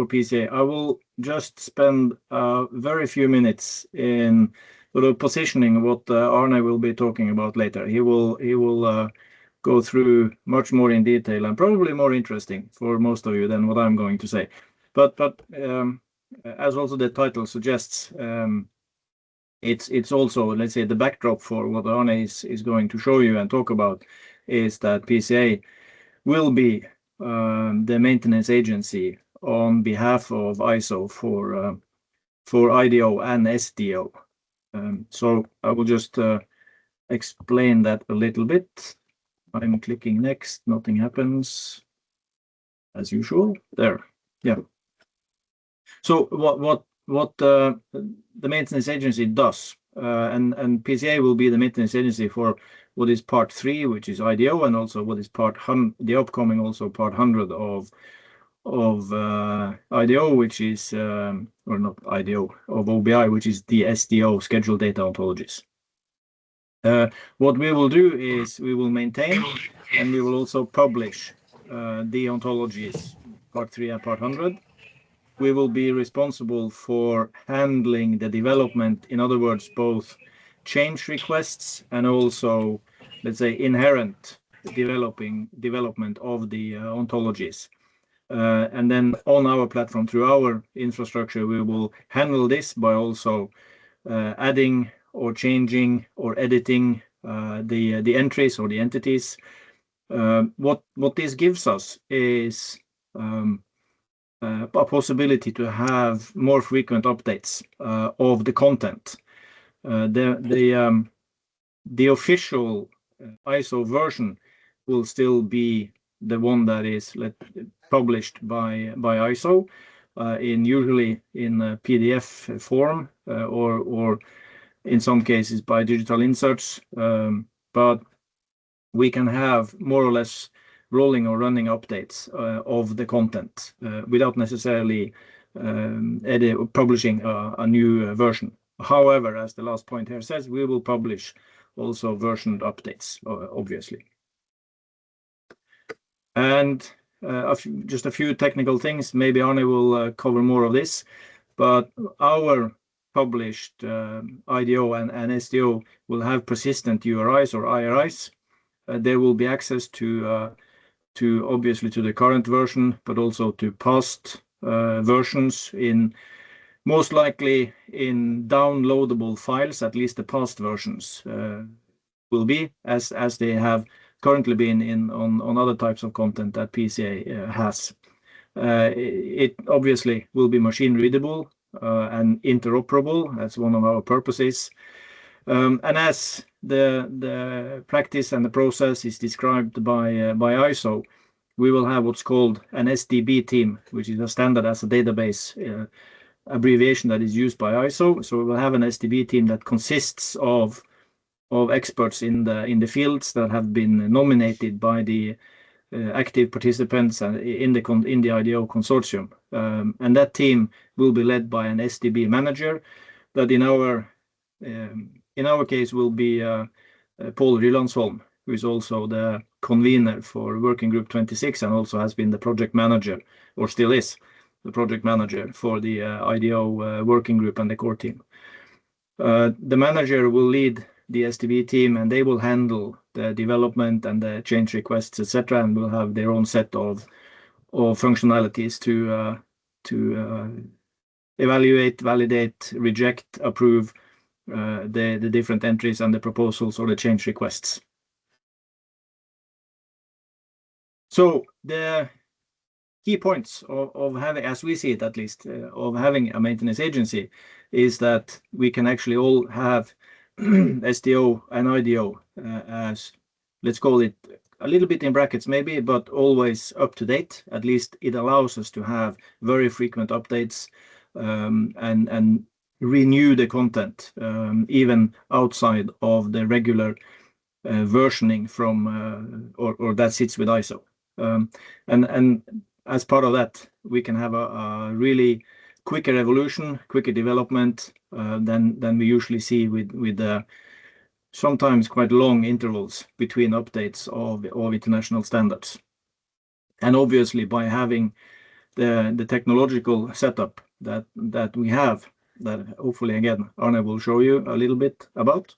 PCA. I will just spend very few minutes in sort of positioning what Arne will be talking about later. He will go through much more in detail and probably more interesting for most of you than what I'm going to say. But as also the title suggests, it's also, let's say, the backdrop for what Arne is going to show you and talk about is that PCA will be the maintenance agency on behalf of ISO for IDO and SDO. So I will just explain that a little bit. I'm clicking next, nothing happens as usual. There, yeah. So what the maintenance agency does, and PCA will be the maintenance agency for what is part 3, which is IDO, and also what is the upcoming also part 100 of IDO, which is or not IDO, of OBI, which is the SDO, scheduled data ontologies. What we will do is we will maintain and we will also publish the ontologies part 3 and part 100. We will be responsible for handling the development, in other words, both change requests and also, let's say, inherent development of the ontologies. And then on our platform, through our infrastructure, we will handle this by also adding or changing or editing the entries or the entities. What this gives us is a possibility to have more frequent updates of the content. The official ISO version will still be the one that is published by ISO usually in a PDF form or in some cases by digital inserts, but we can have more or less rolling or running updates of the content without necessarily publishing a new version. However, as the last point here says, we will publish also versioned updates, obviously. And just a few technical things. Maybe Arne will cover more of this, but our published IDO and SDO will have persistent URIs or IRIs. There will be access to obviously to the current version, but also to past versions, in most likely in downloadable files. At least the past versions will be as they have currently been on other types of content that PCA has. It obviously will be machine readable and interoperable. That's one of our purposes. And as the practice and the process is described by ISO, we will have what's called an SDB team, which is a standard as a database abbreviation that is used by ISO. So we will have an SDB team that consists of experts in the fields that have been nominated by the active participants in the IDO consortium, and that team will be led by an SDB manager that in our case will be Paul Rylandsholm, who is also the convener for Working Group 26 and also has been the project manager, or still is the project manager for the IDO working group and the core team. The manager will lead the SDB team, and they will handle the development and the change requests, etc., and will have their own set of functionalities to evaluate, validate, reject, approve the different entries and the proposals or the change requests. So the key points of having, as we see it at least, of having a maintenance agency is that we can actually all have SDO and IDO as, let's call it a little bit in brackets maybe, but always up to date. At least it allows us to have very frequent updates and renew the content even outside of the regular versioning from or that sits with ISO. And as part of that, we can have a really quicker evolution, quicker development than we usually see with sometimes quite long intervals between updates of international standards. And obviously, by having the technological setup that we have, that hopefully again Arne will show you a little bit about,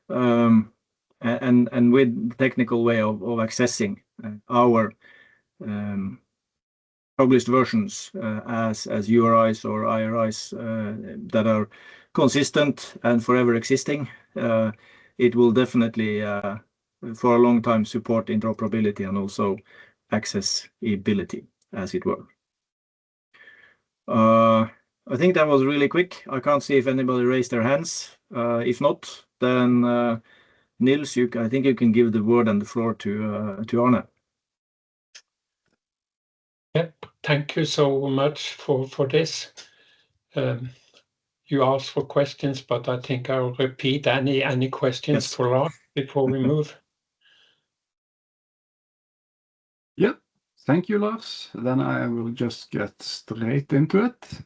and with the technical way of accessing our published versions as URIs or IRIs that are consistent and forever existing, it will definitely for a long time support interoperability and also accessibility, as it were. I think that was really quick. I can't see if anybody raised their hands. If not, then Nils, I think you can give the word and the floor to Arne. Yep, thank you so much for this. You asked for questions, but I think I'll repeat any questions Yes. for Lars before we move. Yep, thank you, Lars. Then I will just get straight into it.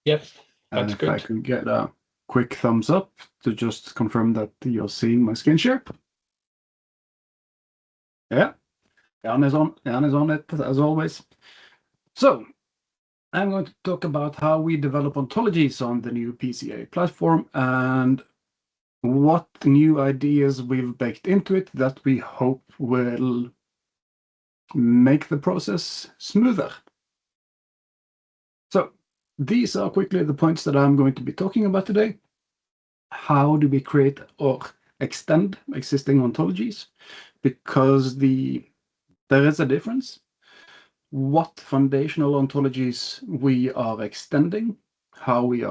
Yes, And that's if good. I can get a quick thumbs up to just confirm that you're seeing my screen share. Yeah, Arne is on it as always. So I'm going to talk about how we develop ontologies on the new PCA platform and what new ideas we've baked into it that we hope will make the process smoother. So these are quickly the points that I'm going to be talking about today. How do we create or extend existing ontologies? Because there is a difference. What foundational ontologies we are extending, how we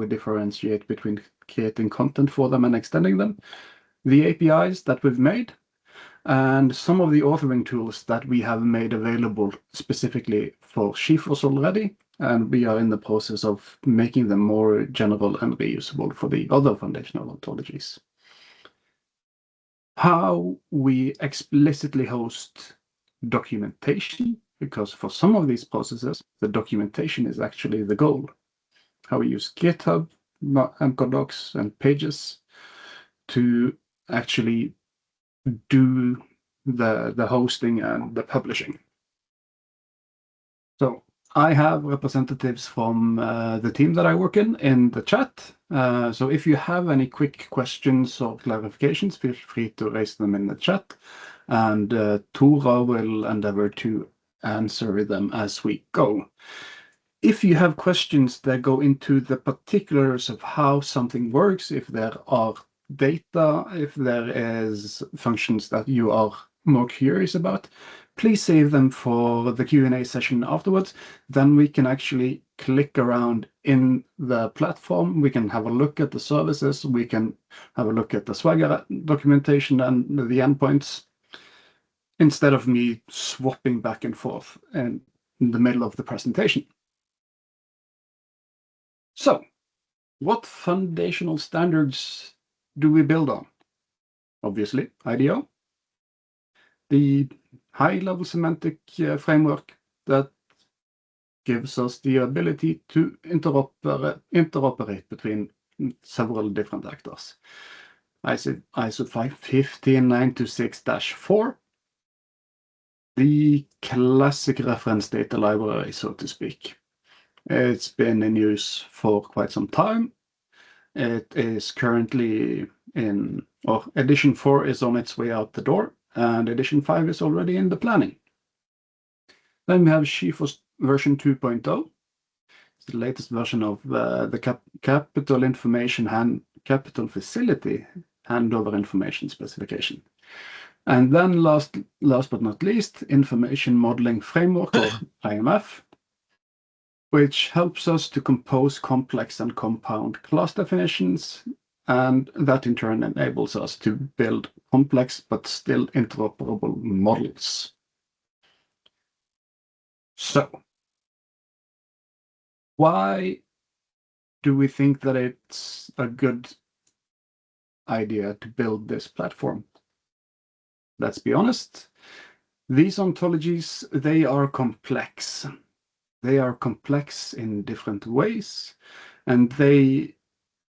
differentiate between creating content for them and extending them, the APIs that we've made, and some of the authoring tools that we have made available specifically for GeForce already, and we are in the process of making them more general and reusable for the other foundational ontologies. How we explicitly host documentation, because for some of these processes, the documentation is actually the goal. How we use GitHub, Anchor Docs, and Pages to actually do the hosting and the publishing. So I have representatives from the team that I work in the chat. So if you have any quick questions or clarifications, feel free to raise them in the chat. And Tora will endeavor to answer them as we go. If you have questions that go into the particulars of how something works, if there are data, if there is functions that you are more curious about, please save them for the Q&A session afterwards. Then we can actually click around in the platform. We can have a look at the services. We can have a look at the Swagger documentation and the endpoints, instead of me swapping back and forth in the middle of the presentation. So, what foundational standards do we build on? Obviously, IDO, the high-level semantic framework that gives us the ability to interoperate between several different actors. ISO 15926-4, the classic reference data library, so to speak. It's been in use for quite some time. It is currently edition 4 is on its way out the door, and edition 5 is already in the planning. Then we have GeForce version 2.0. It's the latest version of the capital facility handover information specification. And then last but not least, information modeling framework, or IMF, which helps us to compose complex and compound class definitions, and that in turn enables us to build complex but still interoperable models. So, why do we think that it's a good idea to build this platform? Let's be honest, these ontologies, they are complex. They are complex in different ways, and the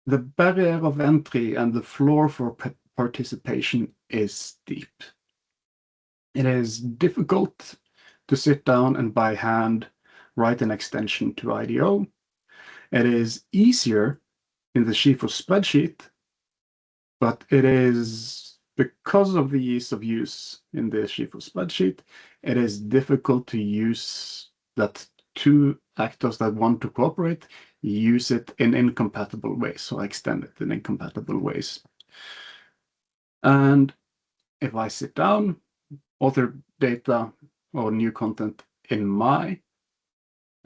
barrier of entry and the floor for participation is steep. It is difficult to sit down and by hand write an extension to IDO. It is easier in the GeForce spreadsheet, but it is, because of the ease of use in the GeForce spreadsheet, it is difficult to use that two actors that want to cooperate use it in incompatible ways, or extend it in incompatible ways. And if I sit down, author data or new content in my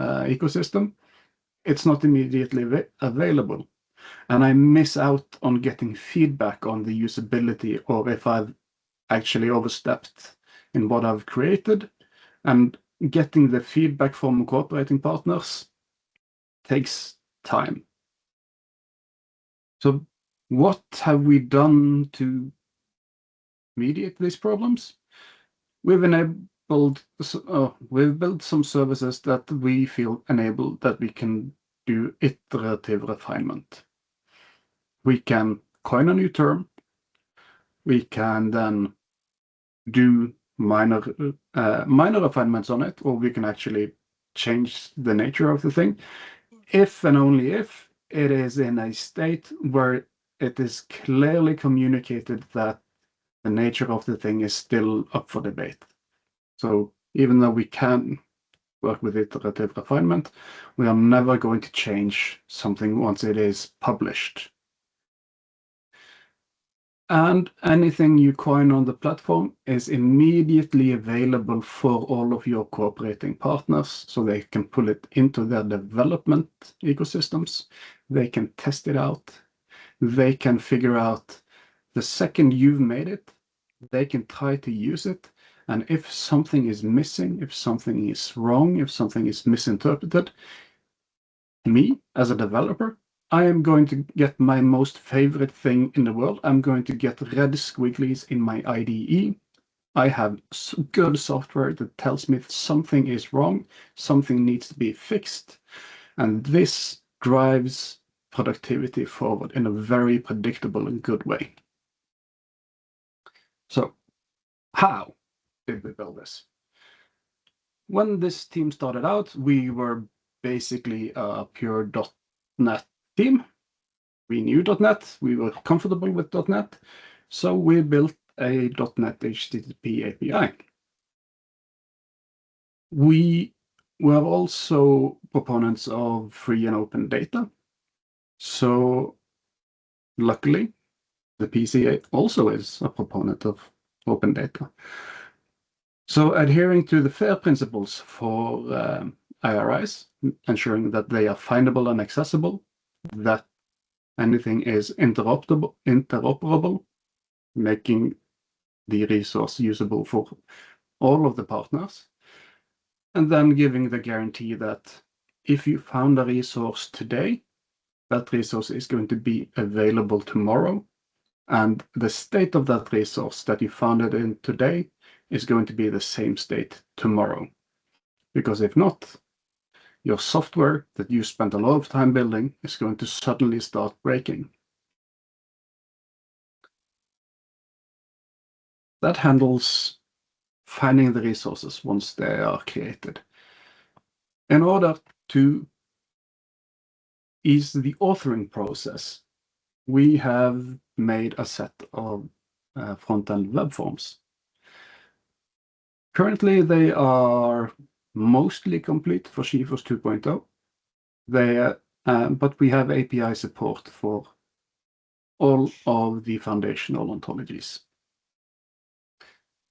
ecosystem, it's not immediately available. And I miss out on getting feedback on the usability, or if I've actually overstepped in what I've created. And getting the feedback from cooperating partners takes time. So what have we done to mediate these problems? We've built some services that we feel enable that we can do iterative refinement. We can coin a new term. We can then do minor refinements on it, or we can actually change the nature of the thing, if and only if it is in a state where it is clearly communicated that the nature of the thing is still up for debate. So even though we can work with iterative refinement, we are never going to change something once it is published. And anything you coin on the platform is immediately available for all of your cooperating partners, so they can pull it into their development ecosystems. They can test it out. They can figure out the second you've made it, they can try to use it. And if something is missing, if something is wrong, if something is misinterpreted, me as a developer, I am going to get my most favorite thing in the world. I'm going to get red squigglies in my IDE. I have good software that tells me something is wrong, something needs to be fixed. And this drives productivity forward in a very predictable and good way. So how did we build this? When this team started out, we were basically a pure .NET team. We knew .NET, we were comfortable with .NET, so we built a .NET HTTP API. We were also proponents of free and open data. So luckily, the PCA also is a proponent of open data. So adhering to the FAIR principles for IRIs, ensuring that they are findable and accessible, that anything is interoperable, making the resource usable for all of the partners, and then giving the guarantee that if you found a resource today, that resource is going to be available tomorrow, and the state of that resource that you found it in today is going to be the same state tomorrow. Because if not, your software that you spent a lot of time building is going to suddenly start breaking. That handles finding the resources once they are created. In order to ease the authoring process, we have made a set of front-end web forms. Currently, they are mostly complete for GeForce 2.0. But we have API support for all of the foundational ontologies.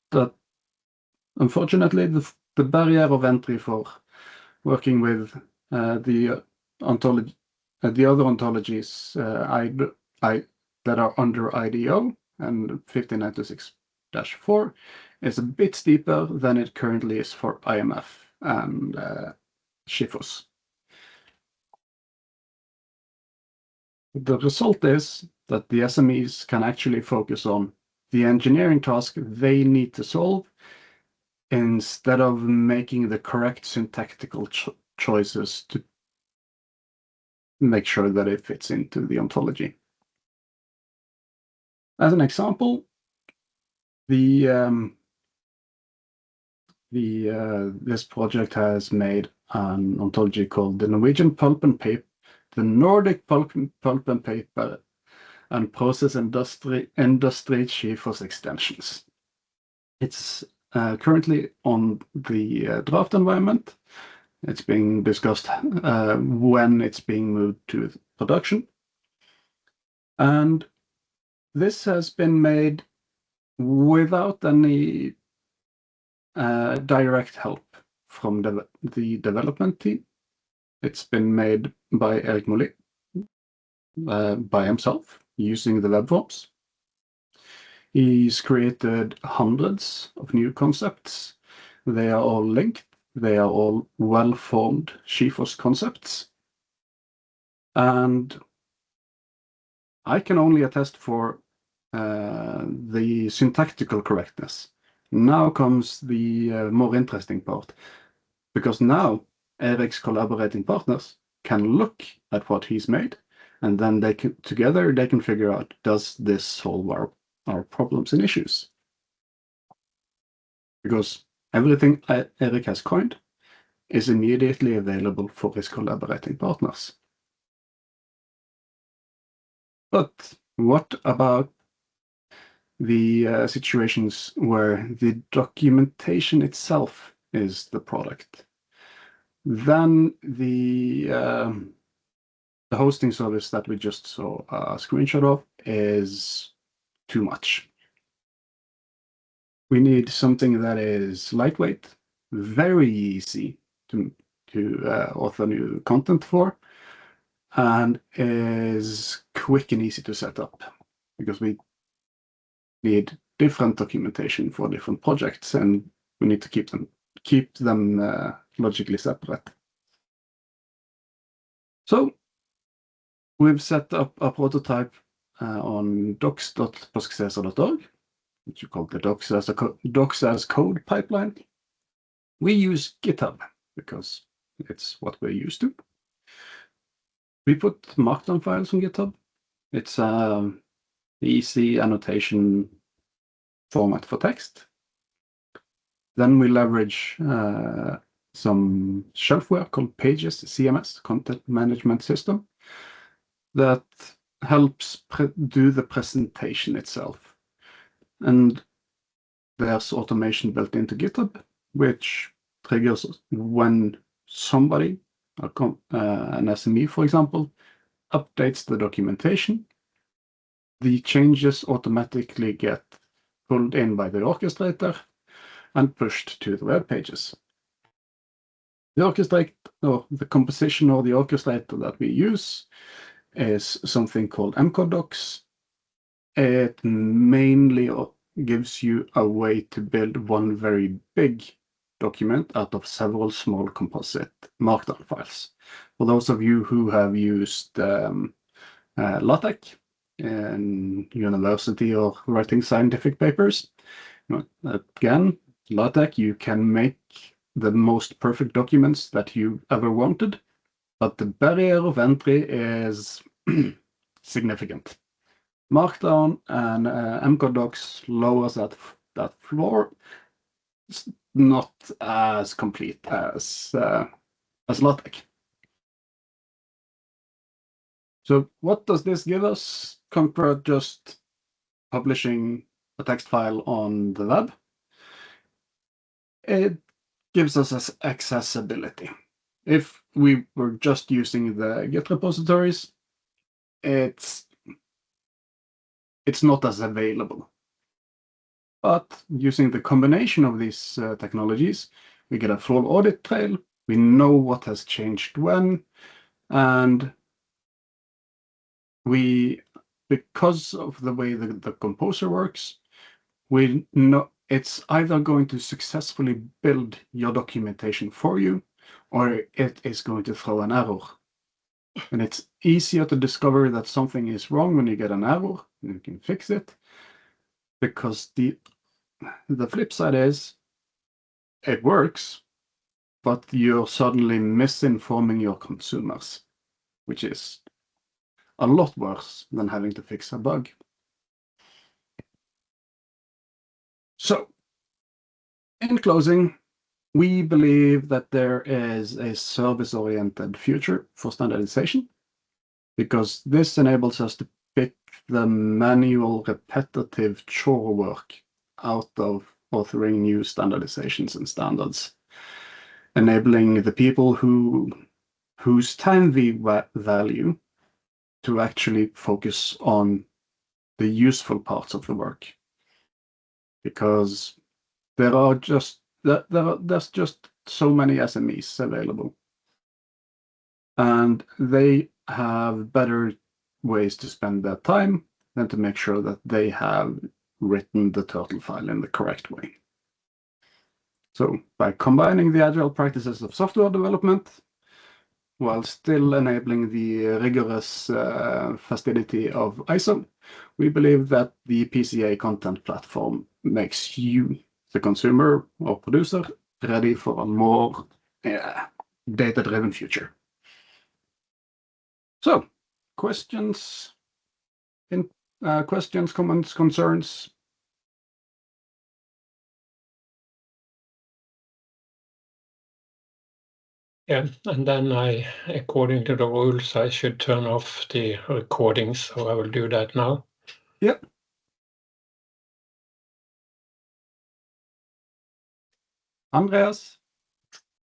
But unfortunately, the barrier of entry for working with the other ontologies that are under IDO and 1596-4 is a bit steeper than it currently is for IMF and GeForce. The result is that the SMEs can actually focus on the engineering task they need to solve instead of making the correct syntactical choices to make sure that it fits into the ontology. As an example, the This project has made an ontology called the Norwegian Pulp and Paper, the Nordic Pulp and Paper and Process Industry GeForce extensions. It's currently on the draft environment. It's being discussed when it's being moved to production. And this has been made without any direct help from the development team. It's been made by Erik Molly by himself using the web forms. He's created hundreds of new concepts. They are all linked. They are all well-formed GeForce concepts. And I can only attest for the syntactical correctness. Now comes the more interesting part, because now Erik's collaborating partners can look at what he's made, and then together they can figure out, does this solve our problems and issues? Because everything Erik has coined is immediately available for his collaborating partners. But what about the situations where the documentation itself is the product? Then the hosting service that we just saw a screenshot of is too much. We need something that is lightweight, very easy to author new content for, and is quick and easy to set up, because we need different documentation for different projects, and we need to keep them logically separate. So we've set up a prototype on docs.postgres.org, which you call the docs as code pipeline. We use GitHub because it's what we're used to. We put Markdown files on GitHub. It's an easy annotation format for text. Then we leverage some shelfware called Pages CMS, Content Management System, that helps do the presentation itself. And there's automation built into GitHub, which triggers when somebody, an SME, for example, updates the documentation. The changes automatically get pulled in by the orchestrator and pushed to the web pages. The orchestrator, or the composition or the orchestrator that we use, is something called mcodocs. It mainly gives you a way to build one very big document out of several small composite Markdown files. For those of you who have used LaTeX in university or writing scientific papers, again, LaTeX, you can make the most perfect documents that you ever wanted, but the barrier of entry is significant. Markdown and mcodocs lowers that floor. It's not as complete as LaTeX. So what does this give us compared to just publishing a text file on the web? It gives us accessibility. If we were just using the Git repositories, it's not as available. But using the combination of these technologies, we get a full audit trail. We know what has changed when, and because of the way the composer works, we know it's either going to successfully build your documentation for you, or it is going to throw an error. And it's easier to discover that something is wrong when you get an error, and you can fix it. Because the flip side is, it works, but you're suddenly misinforming your consumers, which is a lot worse than having to fix a bug. So, in closing, We believe that there is a service-oriented future for standardization, because this enables us to pick the manual, repetitive chore work out of authoring new standardizations and standards, enabling the people whose time we value to actually focus on the useful parts of the work, because there's just so many SMEs available, and they have better ways to spend their time than to make sure that they have written the turtle file in the correct way. So by combining the agile practices of software development while still enabling the rigorous fastidity of ISO, we believe that the PCA content platform makes you, the consumer or producer, ready for a more data-driven future. So, questions, comments, concerns? Yeah, and then according to the rules, I should turn off the recording, so I will do that now. Yep. Andreas?